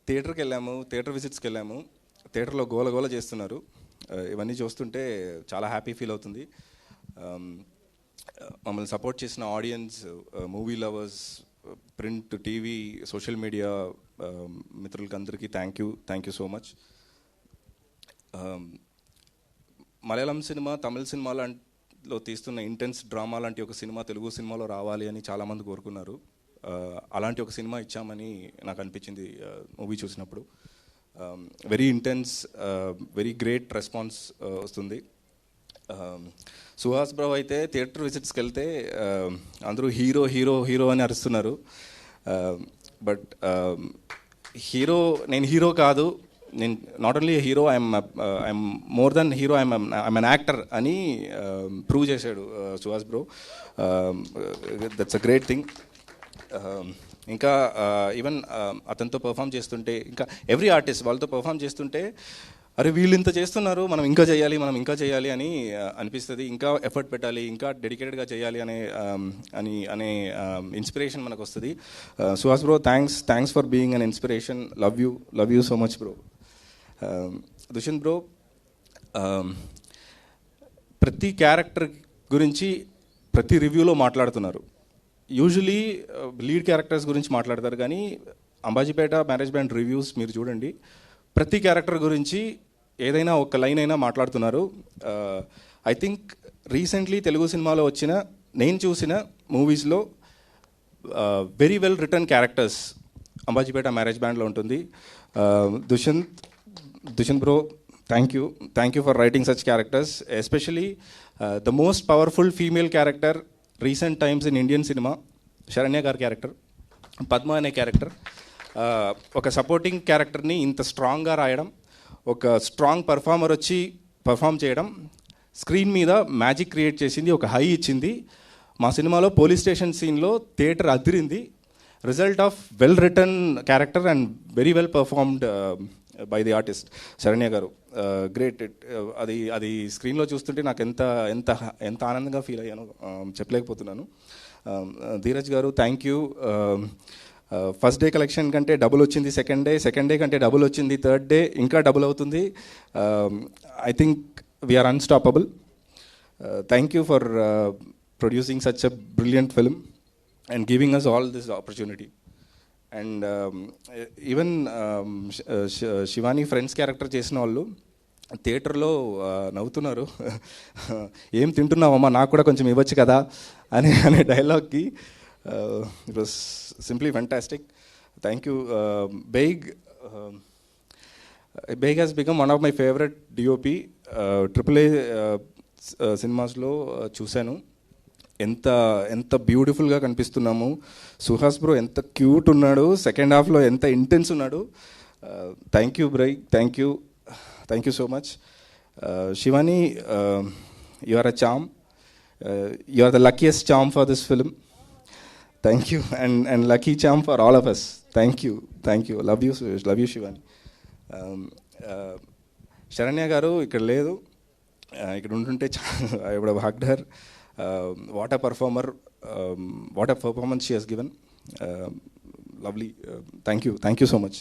థియేటర్కి వెళ్ళాము, థియేటర్ విజిట్స్కి వెళ్ళాము. థియేటర్లో గోల గోల చేస్తున్నారు. ఇవన్నీ చూస్తుంటే చాలా హ్యాపీ ఫీల్ అవుతుంది. మమ్మల్ని సపోర్ట్ చేసిన audience, movie lovers, print, TV, social media మిత్రులకి అందరికీ thank you so much. Malayalam cinema, Tamil సినిమాలో తీస్తున్న ఇంటెన్స్ డ్రామా లాంటి ఒక సినిమా తెలుగు సినిమాలో రావాలి అని చాలామంది కోరుకున్నారు. అలాంటి ఒక సినిమా ఇచ్చామని నాకు అనిపించింది మూవీ చూసినప్పుడు. Very intense, very great response వస్తుంది. సుహాస్ బ్రో అయితే థియేటర్ విజిట్స్కి వెళ్తే అందరూ హీరో హీరో హీరో అని అరుస్తున్నారు. బట్ నేను హీరో కాదు, నేను not only hero, I'm more than hero, I'm an actor అని ప్రూవ్ చేశాడు Suhas bro. That's a great thing. ఇంకా ఈవెన్ అతనితో పర్ఫామ్ చేస్తుంటే, ఇంకా ఎవ్రీ ఆర్టిస్ట్ వాళ్ళతో పర్ఫామ్ చేస్తుంటే, అరే వీళ్ళు ఇంత చేస్తున్నారు, మనం ఇంకా చేయాలి అని అనిపిస్తుంది. ఇంకా ఎఫర్ట్ పెట్టాలి, ఇంకా డెడికేటెడ్గా చేయాలి అనే ఇన్స్పిరేషన్ మనకు వస్తుంది. Suhas bro, thanks for being an inspiration. Love you so much bro. Dushyanth bro, ప్రతి క్యారెక్టర్ గురించి ప్రతి రివ్యూలో మాట్లాడుతున్నారు. యూజువలీ లీడ్ క్యారెక్టర్స్ గురించి మాట్లాడతారు, కానీ అంబాజీపేట మ్యారేజ్ బ్యాండ్ రివ్యూస్ మీరు చూడండి, ప్రతి క్యారెక్టర్ గురించి ఏదైనా ఒక లైన్ అయినా మాట్లాడుతున్నారు. ఐ థింక్ రీసెంట్లీ తెలుగు సినిమాలో వచ్చిన, నేను చూసిన మూవీస్లో very well written characters Ambajipeta marriage బ్యాండ్లో ఉంటుంది. Dushyanth bro, thank you for writing such characters. Especially the most powerful female character recent times in Indian cinema, Saranya గారి క్యారెక్టర్, పద్మ అనే క్యారెక్టర్. ఒక సపోర్టింగ్ క్యారెక్టర్ని ఇంత స్ట్రాంగ్గా రాయడం, ఒక స్ట్రాంగ్ పర్ఫార్మర్ వచ్చి పర్ఫామ్ చేయడం, స్క్రీన్ మీద మ్యాజిక్ క్రియేట్ చేసింది, ఒక హై ఇచ్చింది. మా సినిమాలో పోలీస్ స్టేషన్ సీన్లో theatre Adirindi. Result of well return character and very well performed by the artist Saranya గారు. గ్రేట్. అది స్క్రీన్లో చూస్తుంటే నాకు ఎంత ఆనందంగా ఫీల్ అయ్యానో చెప్పలేకపోతున్నాను. ధీరజ్ గారు, thank you. First day collection కంటే డబుల్ వచ్చింది సెకండ్ డే కంటే డబుల్ వచ్చింది థర్డ్ డే, ఇంకా డబుల్ అవుతుంది. I think we are unstoppable. Thank you for producing such a brilliant film and giving us all this opportunity. And even Shivani friends character చేసిన వాళ్ళు థియేటర్లో నవ్వుతున్నారు. ఏం తింటున్నావమ్మా, నాకు కూడా కొంచెం ఇవ్వచ్చు కదా అనే డైలాగ్కి. It was simply fantastic. Thank you. Baig has become one of my favourite DOP. AAA సినిమాస్లో చూశాను. ఎంత బ్యూటిఫుల్గా కనిపిస్తున్నాము. సుహాస్ బ్రో ఎంత క్యూట్ ఉన్నాడు, సెకండ్ హాఫ్లో ఎంత ఇంటెన్స్ ఉన్నాడు. Thank you bro, thank you so much. Shivani, you are a charm, you are the luckiest charm for this film. Thank you and lucky charm for all of us. Thank you. Love you Shivani. Saranya గారు ఇక్కడ లేదు, ఇక్కడ ఉంటుంటే I would have hugged her. What a performance she has given. Lovely. Thank you so much.